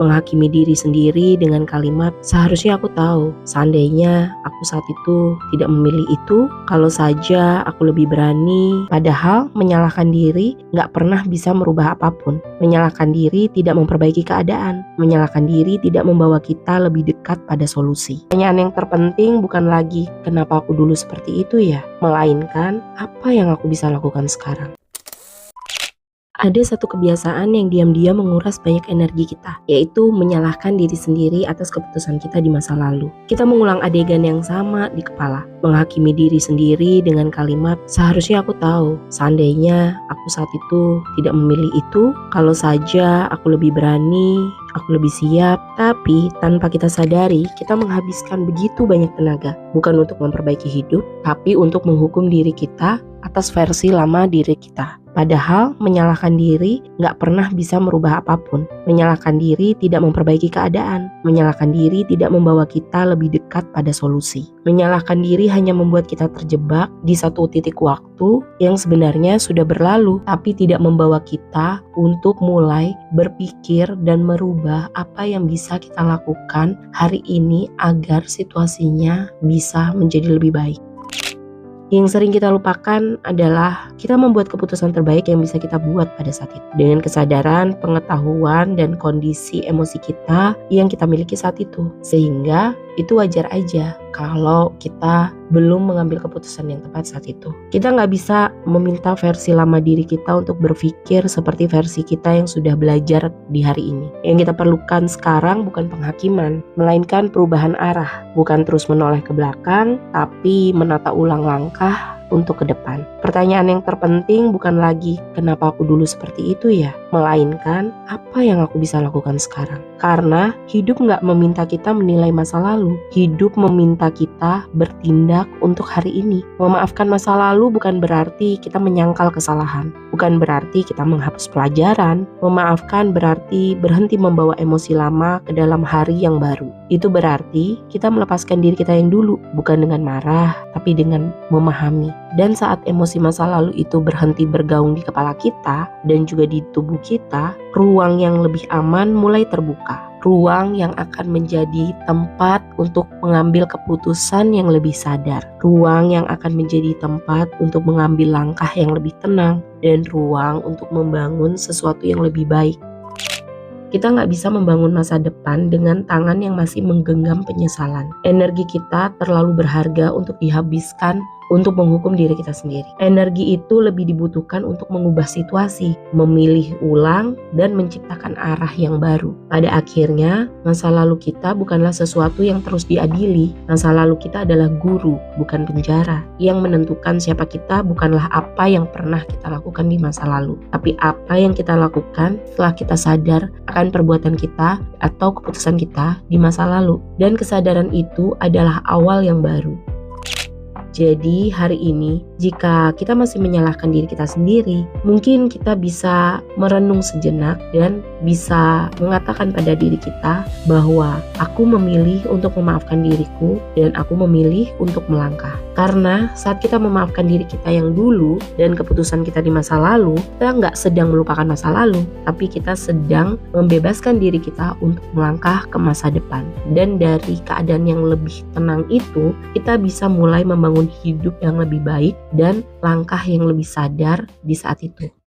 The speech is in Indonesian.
menghakimi diri sendiri dengan kalimat, seharusnya aku tahu, seandainya aku saat itu tidak memilih itu, kalau saja aku lebih berani. Padahal menyalahkan diri gak pernah bisa merubah apapun. Menyalahkan diri tidak memperbaiki keadaan. Menyalahkan diri tidak membawa kita lebih dekat pada solusi. Pertanyaan yang terpenting bukan lagi kenapa aku dulu seperti itu ya, melainkan apa yang aku bisa lakukan sekarang. Ada satu kebiasaan yang diam-diam menguras banyak energi kita, yaitu menyalahkan diri sendiri atas keputusan kita di masa lalu. Kita mengulang adegan yang sama di kepala, menghakimi diri sendiri dengan kalimat, seharusnya aku tahu, seandainya aku saat itu tidak memilih itu, kalau saja aku lebih berani, aku lebih siap. Tapi tanpa kita sadari, kita menghabiskan begitu banyak tenaga, bukan untuk memperbaiki hidup, tapi untuk menghukum diri kita atas versi lama diri kita. Padahal menyalahkan diri gak pernah bisa merubah apapun. Menyalahkan diri tidak memperbaiki keadaan. Menyalahkan diri tidak membawa kita lebih dekat pada solusi. Menyalahkan diri hanya membuat kita terjebak di satu titik waktu yang sebenarnya sudah berlalu, tapi tidak membawa kita untuk mulai berpikir dan merubah apa yang bisa kita lakukan hari ini agar situasinya bisa menjadi lebih baik. Yang sering kita lupakan adalah kita membuat keputusan terbaik yang bisa kita buat pada saat itu. Dengan kesadaran, pengetahuan, dan kondisi emosi kita yang kita miliki saat itu. Sehingga itu wajar aja kalau kita belum mengambil keputusan yang tepat saat itu. Kita nggak bisa meminta versi lama diri kita untuk berpikir seperti versi kita yang sudah belajar di hari ini. Yang kita perlukan sekarang bukan penghakiman, melainkan perubahan arah. Bukan terus menoleh ke belakang, tapi menata ulang langkah untuk ke depan. Pertanyaan yang terpenting bukan lagi kenapa aku dulu seperti itu ya, melainkan apa yang aku bisa lakukan sekarang. Karena hidup gak meminta kita menilai masa lalu, hidup meminta kita bertindak untuk hari ini. Memaafkan masa lalu bukan berarti kita menyangkal kesalahan, bukan berarti kita menghapus pelajaran. Memaafkan berarti berhenti membawa emosi lama ke dalam hari yang baru. Itu berarti kita melepaskan diri kita yang dulu, bukan dengan marah, tapi dengan memahami. Dan saat emosi masa lalu itu berhenti bergaung di kepala kita dan juga di tubuh kita, ruang yang lebih aman mulai terbuka. Ruang yang akan menjadi tempat untuk mengambil keputusan yang lebih sadar. Ruang yang akan menjadi tempat untuk mengambil langkah yang lebih tenang. Dan ruang untuk membangun sesuatu yang lebih baik. Kita nggak bisa membangun masa depan dengan tangan yang masih menggenggam penyesalan. Energi kita terlalu berharga untuk dihabiskan untuk menghukum diri kita sendiri. Energi itu lebih dibutuhkan untuk mengubah situasi, memilih ulang, dan menciptakan arah yang baru. Pada akhirnya, masa lalu kita bukanlah sesuatu yang terus diadili. Masa lalu kita adalah guru, bukan penjara. Yang menentukan siapa kita bukanlah apa yang pernah kita lakukan di masa lalu, tapi apa yang kita lakukan setelah kita sadar akan perbuatan kita atau keputusan kita di masa lalu. Dan kesadaran itu adalah awal yang baru. Jadi hari ini jika kita masih menyalahkan diri kita sendiri, mungkin kita bisa merenung sejenak dan bisa mengatakan pada diri kita bahwa aku memilih untuk memaafkan diriku dan aku memilih untuk melangkah. Karena saat kita memaafkan diri kita yang dulu dan keputusan kita di masa lalu, kita nggak sedang melupakan masa lalu, tapi kita sedang membebaskan diri kita untuk melangkah ke masa depan. Dan dari keadaan yang lebih tenang itu, kita bisa mulai membangun hidup yang lebih baik dan langkah yang lebih sadar di saat itu.